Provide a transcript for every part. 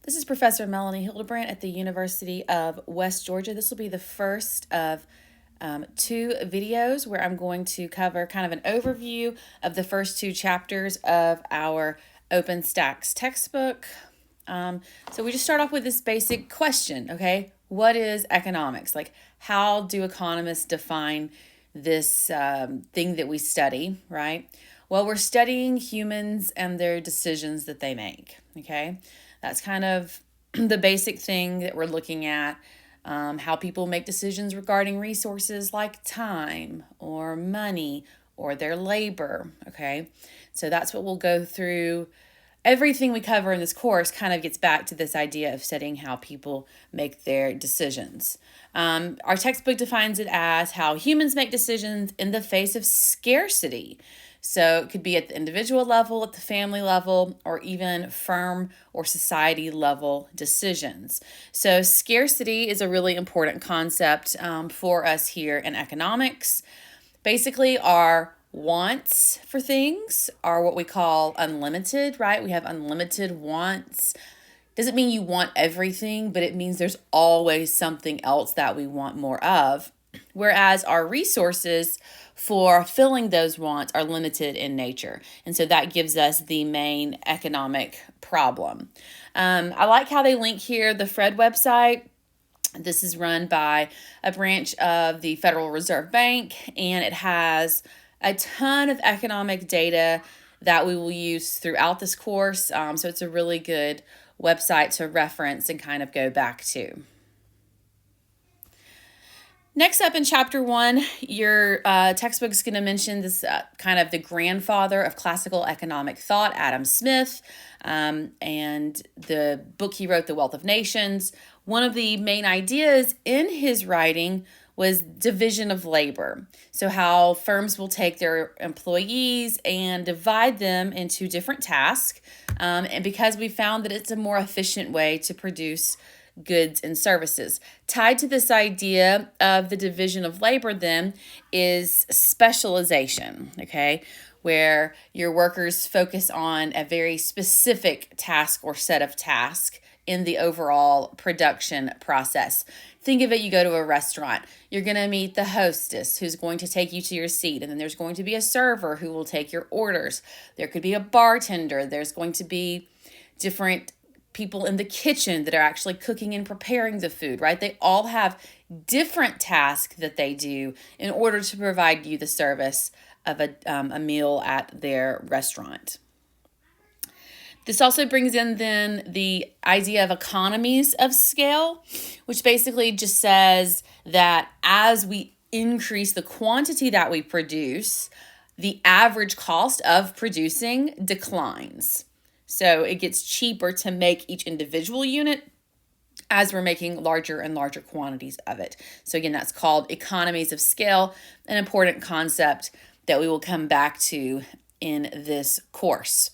This is Professor Melanie Hildebrandt at the University of West Georgia. This will be the first of two videos where I'm going to cover kind of an overview of the first two chapters of our OpenStax textbook. So we just start off with this basic question, okay? What is economics? Like, how do economists define this thing that we study, right? Well, we're studying humans and their decisions that they make, okay? That's kind of the basic thing that we're looking at, how people make decisions regarding resources like time or money or their labor, okay? So that's what we'll go through. Everything we cover in this course kind of gets back to this idea of studying how people make their decisions. Our textbook defines it as how humans make decisions in the face of scarcity. So it could be at the individual level, at the family level, or even firm or society level decisions. So scarcity is a really important concept for us here in economics. Basically, our wants for things are what we call unlimited, right? We have unlimited wants. Doesn't mean you want everything, but it means there's always something else that we want more of. Whereas our resources for filling those wants are limited in nature. And so that gives us the main economic problem. I like how they link here the Fred website. This is run by a branch of the Federal Reserve Bank, and it has a ton of economic data that we will use throughout this course. So it's a really good website to reference and kind of go back to. Next up in chapter 1, your textbook is going to mention this kind of the grandfather of classical economic thought, Adam Smith, and the book he wrote, The Wealth of Nations. One of the main ideas in his writing was division of labor. So how firms will take their employees and divide them into different tasks. And because we found that it's a more efficient way to produce goods and services. Tied to this idea of the division of labor then is specialization, okay, where your workers focus on a very specific task or set of tasks in the overall production process. Think of it, you go to a restaurant, you're going to meet the hostess who's going to take you to your seat, and then there's going to be a server who will take your orders. There could be a bartender, there's going to be different people in the kitchen that are actually cooking and preparing the food, right? They all have different tasks that they do in order to provide you the service of a meal at their restaurant. This also brings in then the idea of economies of scale, which basically just says that as we increase the quantity that we produce, the average cost of producing declines. So it gets cheaper to make each individual unit as we're making larger and larger quantities of it. So again, that's called economies of scale, an important concept that we will come back to in this course.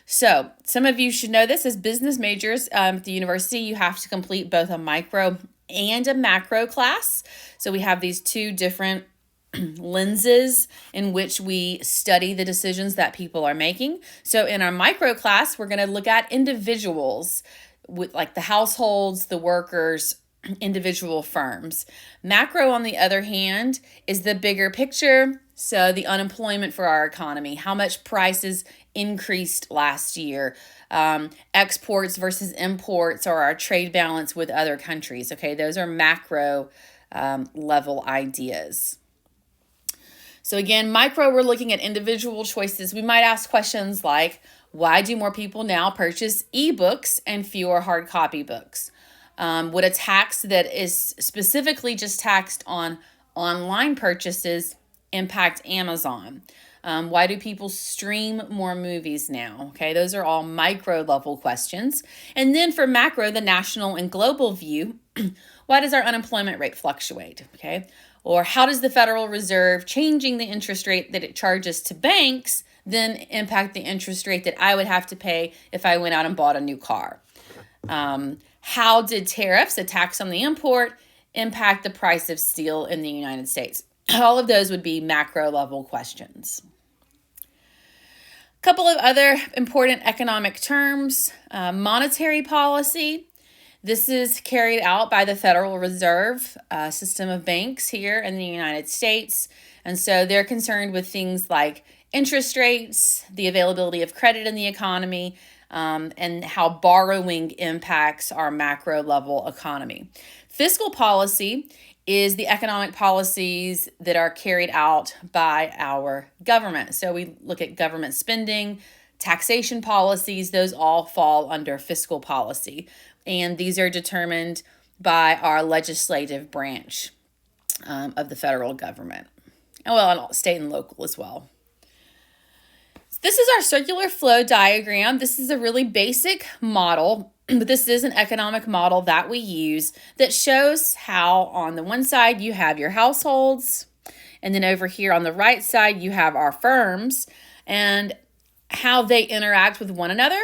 So some of you should know this as business majors at the university. You have to complete both a micro and a macro class. So we have these two different lenses in which we study the decisions that people are making. So in our micro class, we're going to look at individuals with like the households, the workers, individual firms. Macro, on the other hand, is the bigger picture. So the unemployment for our economy, how much prices increased last year, exports versus imports, or our trade balance with other countries. Okay, those are macro level ideas. So again, micro, we're looking at individual choices. We might ask questions like, why do more people now purchase ebooks and fewer hard copy books? Would a tax that is specifically just taxed on online purchases impact Amazon? Why do people stream more movies now? Okay, those are all micro level questions. And then for macro, the national and global view, why does our unemployment rate fluctuate? Okay, or how does the Federal Reserve changing the interest rate that it charges to banks then impact the interest rate that I would have to pay if I went out and bought a new car? How did tariffs, a tax on the import, impact the price of steel in the United States? All of those would be macro level questions. Couple of other important economic terms. Monetary policy. This is carried out by the Federal Reserve system of banks here in the United States. And so they're concerned with things like interest rates, the availability of credit in the economy, and how borrowing impacts our macro level economy. Fiscal policy is the economic policies that are carried out by our government. So we look at government spending, taxation policies, those all fall under fiscal policy. And these are determined by our legislative branch of the federal government. And state and local as well. This is our circular flow diagram. This is a really basic model, but this is an economic model that we use that shows how on the one side you have your households, and then over here on the right side you have our firms, and how they interact with one another,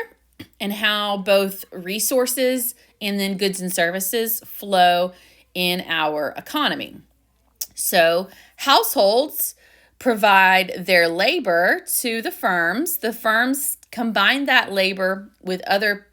and how both resources and then goods and services flow in our economy. So households provide their labor to the firms. The firms combine that labor with other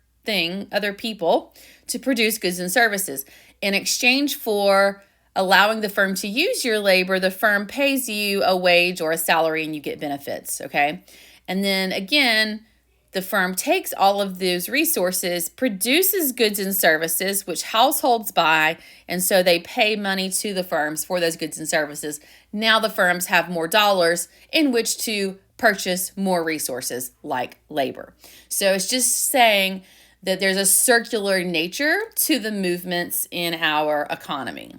people to produce goods and services. In exchange for allowing the firm to use your labor, the firm pays you a wage or a salary and you get benefits, okay? And then again, the firm takes all of those resources, produces goods and services, which households buy, and so they pay money to the firms for those goods and services. Now the firms have more dollars in which to purchase more resources like labor. So it's just saying that there's a circular nature to the movements in our economy.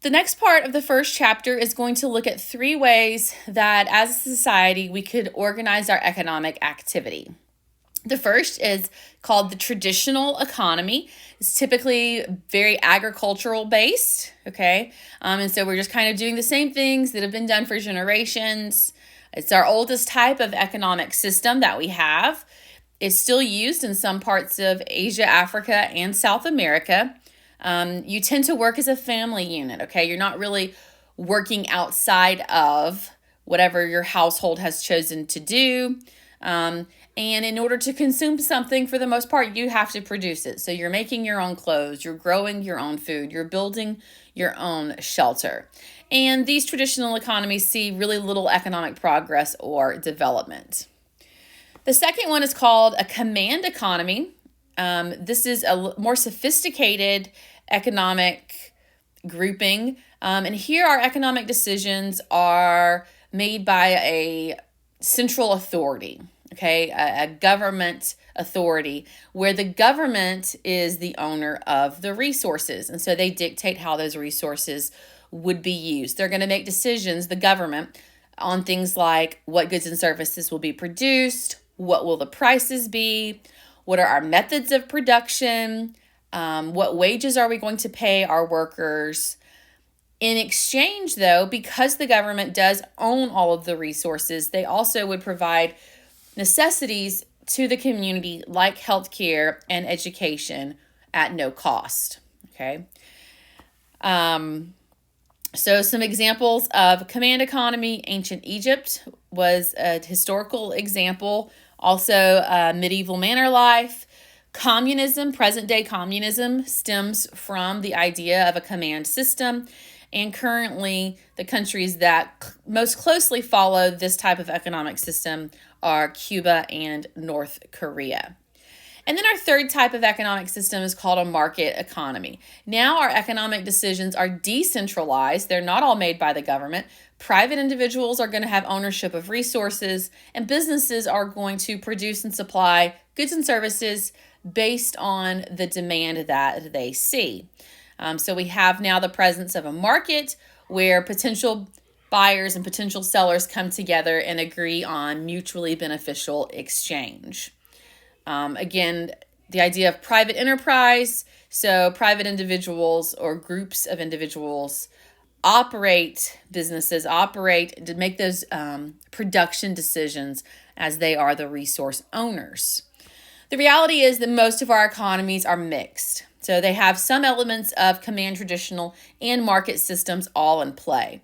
The next part of the first chapter is going to look at 3 ways that as a society we could organize our economic activity. The first is called the traditional economy. It's typically very agricultural based, okay? And so we're just kind of doing the same things that have been done for generations. It's our oldest type of economic system that we have. It's still used in some parts of Asia, Africa, and South America. You tend to work as a family unit, okay? You're not really working outside of whatever your household has chosen to do. And in order to consume something, for the most part, you have to produce it. So you're making your own clothes, you're growing your own food, you're building your own shelter. And these traditional economies see really little economic progress or development. The second one is called a command economy. This is a more sophisticated economic grouping. And here our economic decisions are made by a central authority, okay, a government authority, where the government is the owner of the resources. And so they dictate how those resources would be used. They're going to make decisions, the government, on things like what goods and services will be produced, what will the prices be, what are our methods of production, what wages are we going to pay our workers. In exchange, though, because the government does own all of the resources, they also would provide necessities to the community like healthcare and education at no cost, okay? So some examples of command economy: ancient Egypt was a historical example. Also, medieval manor life. Communism, present-day communism, stems from the idea of a command system. And currently, the countries that most closely follow this type of economic system are Cuba and North Korea. And then our third type of economic system is called a market economy. Now our economic decisions are decentralized. They're not all made by the government. Private individuals are going to have ownership of resources, and businesses are going to produce and supply goods and services based on the demand that they see. So we have now the presence of a market where potential buyers and potential sellers come together and agree on mutually beneficial exchange. Again, the idea of private enterprise. So private individuals or groups of individuals businesses operate to make those production decisions as they are the resource owners. The reality is that most of our economies are mixed. So they have some elements of command traditional and market systems all in play.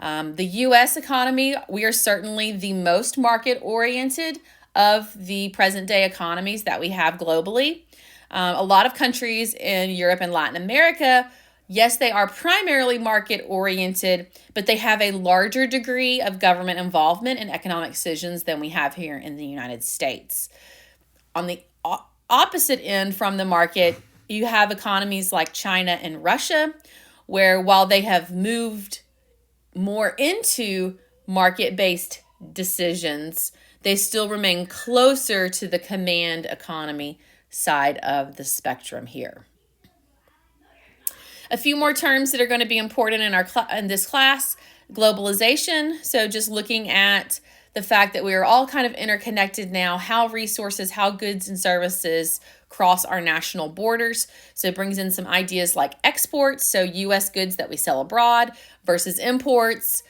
The U.S. economy, we are certainly the most market-oriented of the present-day economies that we have globally. A lot of countries in Europe and Latin America, yes, they are primarily market-oriented, but they have a larger degree of government involvement in economic decisions than we have here in the United States. On the opposite end from the market, you have economies like China and Russia, where while they have moved more into market-based decisions, they still remain closer to the command economy side of the spectrum here. A few more terms that are going to be important in this class: globalization. So just looking at the fact that we are all kind of interconnected now, how resources, how goods and services cross our national borders. So it brings in some ideas like exports, so U.S. goods that we sell abroad versus imports,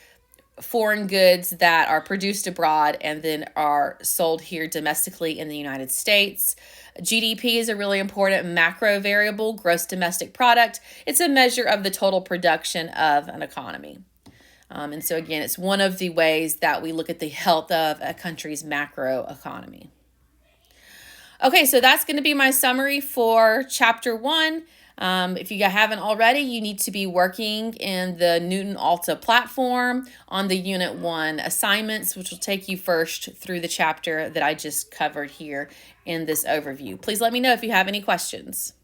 foreign goods that are produced abroad and then are sold here domestically in the United States. GDP is a really important macro variable, gross domestic product. It's a measure of the total production of an economy. And so again, it's one of the ways that we look at the health of a country's macro economy. Okay, so that's going to be my summary for Chapter 1. If you haven't already, you need to be working in the Newton Alta platform on the Unit 1 assignments, which will take you first through the chapter that I just covered here in this overview. Please let me know if you have any questions.